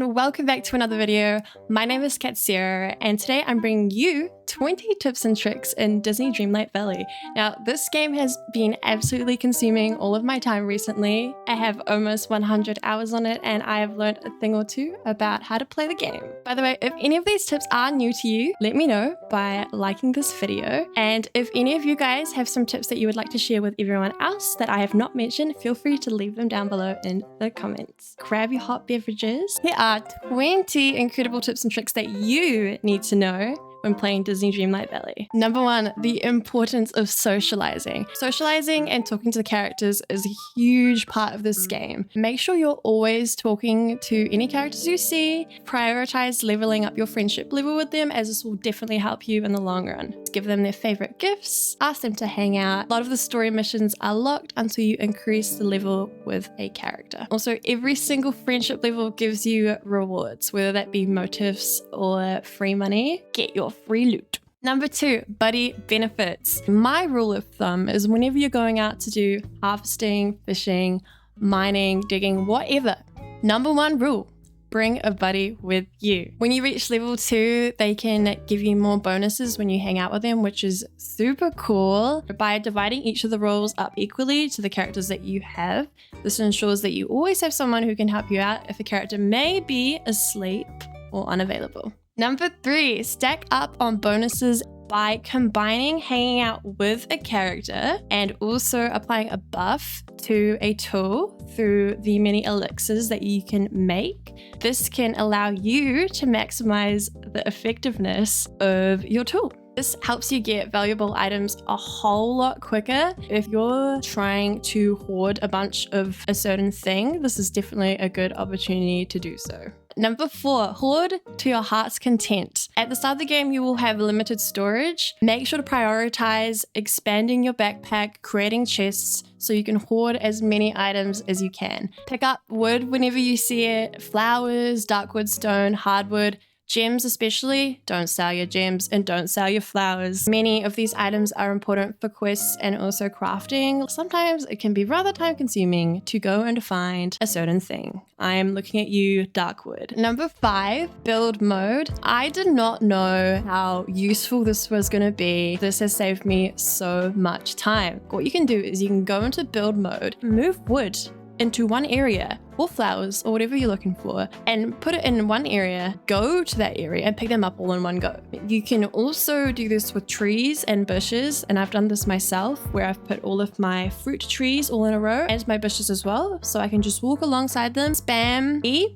Welcome back to another video. My name is Catserro, and today I'm bringing you 20 tips and tricks in Disney Dreamlight Valley. Now, this game has been absolutely consuming all of my time recently. I have almost 100 hours on it, and I have learned a thing or two about how to play the game. By the way, if any of these tips are new to you, let me know by liking this video. And if any of you guys have some tips that you would like to share with everyone else that I have not mentioned, feel free to leave them down below in the comments. Grab your hot beverages. Here are 20 incredible tips and tricks that you need to know when playing Disney Dreamlight Valley. Number 1, the importance of socializing. Socializing and talking to the characters is a huge part of this game. Make sure you're always talking to any characters you see. Prioritize leveling up your friendship level with them, as this will definitely help you in the long run. Give them their favorite gifts, ask them to hang out. A lot of the story missions are locked until you increase the level with a character. Also, every single friendship level gives you rewards, whether that be motifs or free money. Get your free loot. Number 2, buddy benefits. My rule of thumb is whenever you're going out to do harvesting, fishing, mining, digging, whatever, number 1 rule, bring a buddy with you. When you reach level 2, they can give you more bonuses when you hang out with them, which is super cool. By dividing each of the roles up equally to the characters that you have, this ensures that you always have someone who can help you out if a character may be asleep or unavailable. Number 3, stack up on bonuses by combining hanging out with a character and also applying a buff to a tool through the many elixirs that you can make. This can allow you to maximize the effectiveness of your tool. This helps you get valuable items a whole lot quicker. If you're trying to hoard a bunch of a certain thing, this is definitely a good opportunity to do so. Number 4, hoard to your heart's content. At the start of the game, you will have limited storage. Make sure to prioritize expanding your backpack, creating chests, so you can hoard as many items as you can. Pick up wood whenever you see it, flowers, darkwood, stone, hardwood, gems especially. Don't sell your gems and don't sell your flowers. Many of these items are important for quests and also crafting. Sometimes it can be rather time consuming to go and find a certain thing. I'm looking at you, Darkwood. Number 5, build mode. I did not know how useful this was going to be. This has saved me so much time. What you can do is you can go into build mode, move wood into one area, or flowers, or whatever you're looking for, and put it in one area, go to that area and pick them up all in one go. You can also do this with trees and bushes, and I've done this myself where I've put all of my fruit trees all in a row and my bushes as well, so I can just walk alongside them, spam E,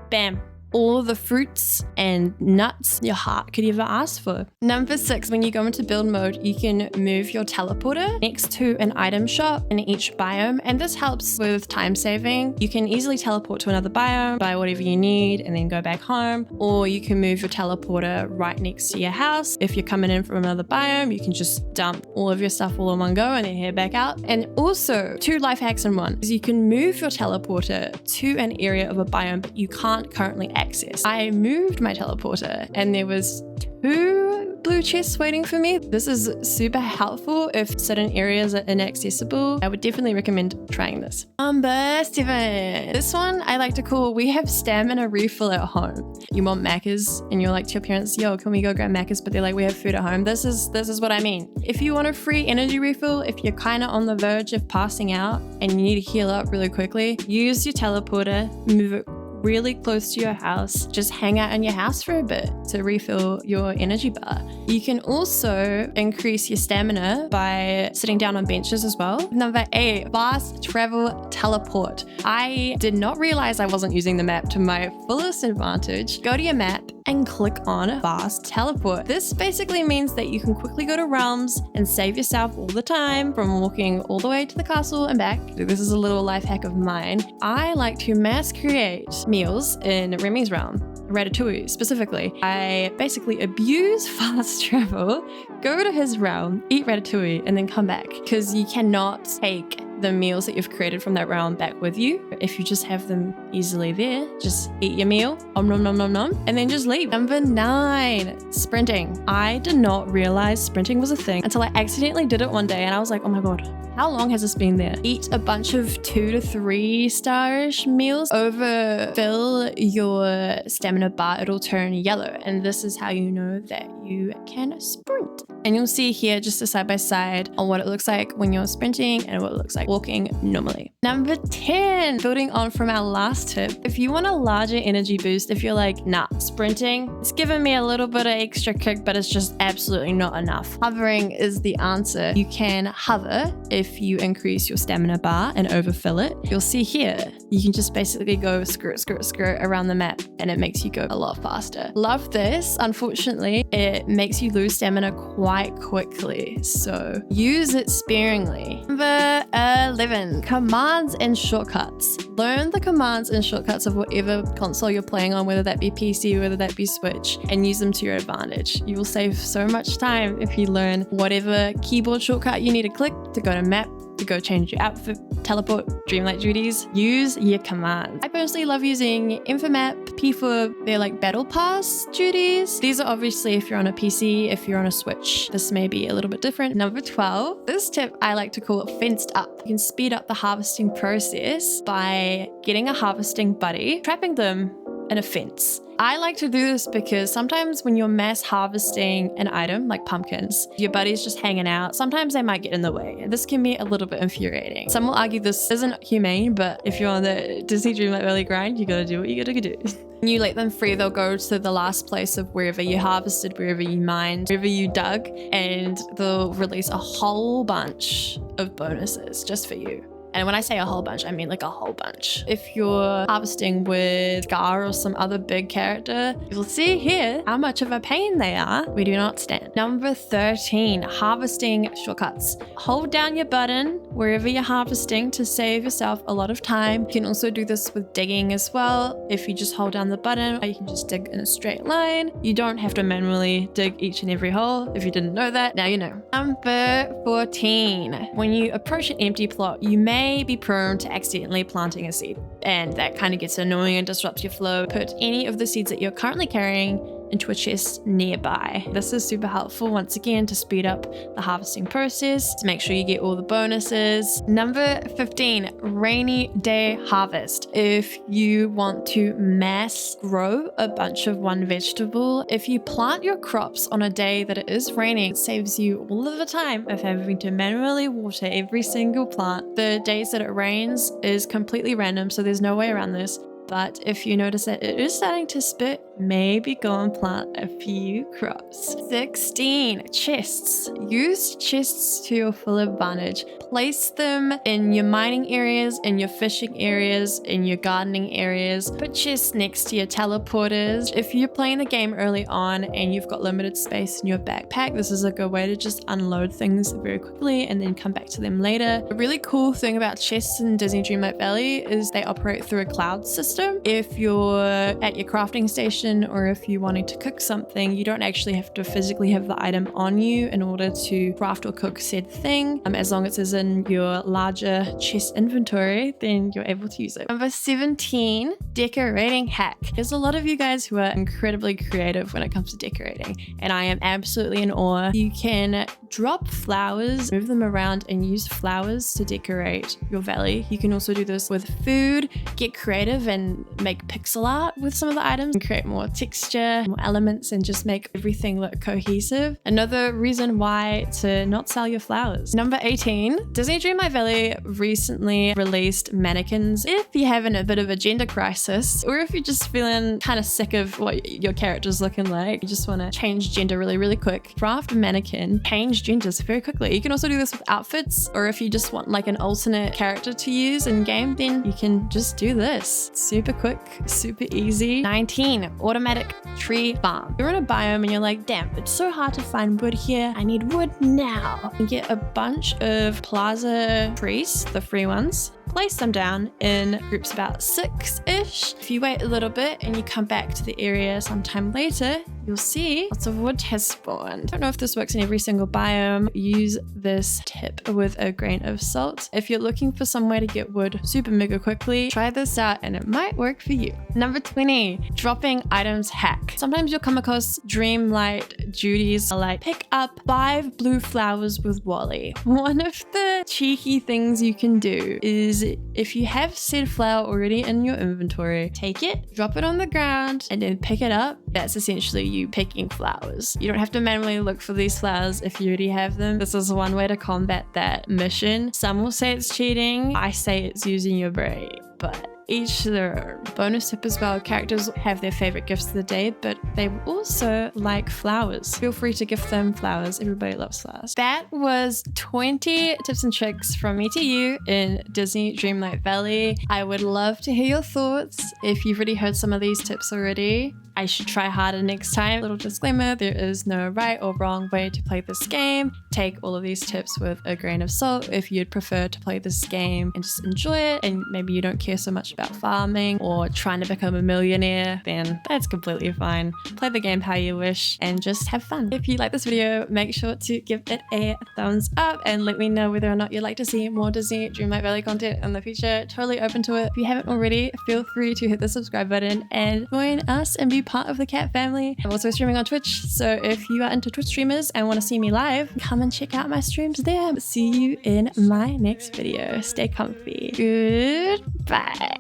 bam. All of the fruits and nuts your heart could ever ask for. Number 6, when you go into build mode, you can move your teleporter next to an item shop in each biome, and this helps with time saving. You can easily teleport to another biome, buy whatever you need, and then go back home, or you can move your teleporter right next to your house. If you're coming in from another biome, you can just dump all of your stuff all in one go and then head back out. And also, 2 life hacks in one is you can move your teleporter to an area of a biome but you can't currently access. I moved my teleporter and there was 2 blue chests waiting for me. This is super helpful if certain areas are inaccessible. I would definitely recommend trying this. Number 7. This one I like to call we have stamina refill at home. You want Macca's and you're like to your parents, yo, can we go grab Macca's? But they're like, we have food at home. This is what I mean. If you want a free energy refill, if you're kind of on the verge of passing out and you need to heal up really quickly, use your teleporter, move it really close to your house. Just hang out in your house for a bit to refill your energy bar. You can also increase your stamina by sitting down on benches as well. Number 8, fast travel teleport. I did not realize I wasn't using the map to my fullest advantage. Go to your map and click on fast teleport. This basically means that you can quickly go to realms and save yourself all the time from walking all the way to the castle and back. This is a little life hack of mine. I like to mass create meals in Remy's realm, Ratatouille specifically. I basically abuse fast travel, go to his realm, eat Ratatouille, and then come back, because you cannot take the meals that you've created from that realm back with you. If you just have them easily there, just eat your meal, nom nom nom nom, and then just leave. Number 9, sprinting. I did not realize sprinting was a thing until I accidentally did it one day and I was like, oh my god, How long has this been there? Eat a bunch of 2 to 3 star-ish meals. Overfill your stamina bar, it'll turn yellow. And this is how you know that you can sprint. And you'll see here just a side by side on what it looks like when you're sprinting and what it looks like walking normally. Number 10, building on from our last tip. If you want a larger energy boost, if you're like, nah, sprinting, it's giving me a little bit of extra kick, but it's just absolutely not enough. Hovering is the answer. You can hover if you increase your stamina bar and overfill it. You'll see here, you can just basically go skirt around the map and it makes you go a lot faster. Love this. Unfortunately, it makes you lose stamina quite quickly, so use it sparingly. Number 11, commands and shortcuts. Learn the commands and shortcuts of whatever console you're playing on, whether that be PC, whether that be Switch, and use them to your advantage. You will save so much time if you learn whatever keyboard shortcut you need to click to go to map, to go change your outfit, teleport, dreamlight duties. Use your commands. I personally love using Infomap, P for their like battle pass duties. These are obviously if you're on a PC, if you're on a Switch, this may be a little bit different. Number 12, this tip I like to call fenced up. You can speed up the harvesting process by getting a harvesting buddy, trapping them in a fence. I like to do this because sometimes when you're mass harvesting an item like pumpkins, your buddy's just hanging out. Sometimes they might get in the way. This can be a little bit infuriating. Some will argue this isn't humane, but if you're on the Disney Dreamlight Valley grind, you gotta do what you gotta do. You let them free, they'll go to the last place of wherever you harvested, wherever you mined, wherever you dug, and they'll release a whole bunch of bonuses just for you. And when I say a whole bunch, I mean like a whole bunch. If you're harvesting with Scar or some other big character, you'll see here how much of a pain they are. We do not stand. Number 13, harvesting shortcuts. Hold down your button wherever you're harvesting to save yourself a lot of time. You can also do this with digging as well. If you just hold down the button, you can just dig in a straight line. You don't have to manually dig each and every hole. If you didn't know that, now you know. Number 14, when you approach an empty plot, you may be prone to accidentally planting a seed, and that kind of gets annoying and disrupts your flow. Put any of the seeds that you're currently carrying into a chest nearby. This is super helpful once again to speed up the harvesting process, to make sure you get all the bonuses. Number 15, rainy day harvest. If you want to mass grow a bunch of one vegetable, if you plant your crops on a day that it is raining, it saves you all of the time of having to manually water every single plant. The days that it rains is completely random, so there's no way around this. But if you notice that it is starting to spit, maybe go and plant a few crops. 16, chests. Use chests to your full advantage. Place them in your mining areas, in your fishing areas, in your gardening areas. Put chests next to your teleporters. If you're playing the game early on and you've got limited space in your backpack, this is a good way to just unload things very quickly and then come back to them later. A really cool thing about chests in Disney Dreamlight Valley is they operate through a cloud system. If you're at your crafting station or if you're wanting to cook something, you don't actually have to physically have the item on you in order to craft or cook said thing. As long as it's in your larger chest inventory, then you're able to use it. Number 17, decorating hack. There's a lot of you guys who are incredibly creative when it comes to decorating, and I am absolutely in awe. You can drop flowers, move them around, and use flowers to decorate your valley. You can also do this with food. Get creative and make pixel art with some of the items and create more texture, more elements, and just make everything look cohesive. Another reason why to not sell your flowers. Number 18, Disney Dreamlight Valley recently released mannequins. If you're having a bit of a gender crisis, or if you're just feeling kind of sick of what your character's looking like, you just want to change gender really quick, craft a mannequin, change genders very quickly. You can also do this with outfits, or if you just want like an alternate character to use in game, then you can just do this. Super quick, super easy. 19, automatic tree farm. You're in a biome and you're like, damn, it's so hard to find wood here. I need wood now. You get a bunch of plaza trees, the free ones. Place them down in groups about 6-ish. If you wait a little bit and you come back to the area sometime later, you'll see lots of wood has spawned. I don't know if this works in every single biome. Use this tip with a grain of salt. If you're looking for some way to get wood super mega quickly, try this out and it might work for you. Number 20, dropping items hack. Sometimes you'll come across Dreamlight duties like pick up 5 blue flowers with Wally. One of the cheeky things you can do is if you have said flower already in your inventory, take it, drop it on the ground, and then pick it up. That's essentially you picking flowers. You don't have to manually look for these flowers if you already have them. This is one way to combat that mission. Some will say it's cheating. I say it's using your brain, but each their own. Bonus tip as well, characters have their favorite gifts of the day, but they also like flowers. Feel free to gift them flowers. Everybody loves flowers. That was 20 tips and tricks from me to you in Disney Dreamlight Valley. I would love to hear your thoughts. If you've already heard some of these tips already, I should try harder next time. Little disclaimer, there is no right or wrong way to play this game. Take all of these tips with a grain of salt. If you'd prefer to play this game and just enjoy it, and maybe you don't care so much about farming or trying to become a millionaire, then that's completely fine. Play the game how you wish and just have fun. If you like this video, make sure to give it a thumbs up and let me know whether or not you'd like to see more Disney Dreamlight Valley content in the future. Totally open to it. If you haven't already, feel free to hit the subscribe button and join us and be part of the cat family. I'm also streaming on Twitch, so if you are into Twitch streamers and want to see me live, come and check out my streams there. See you in my next video. Stay comfy. Goodbye.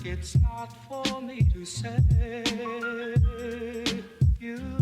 It's not for me to say you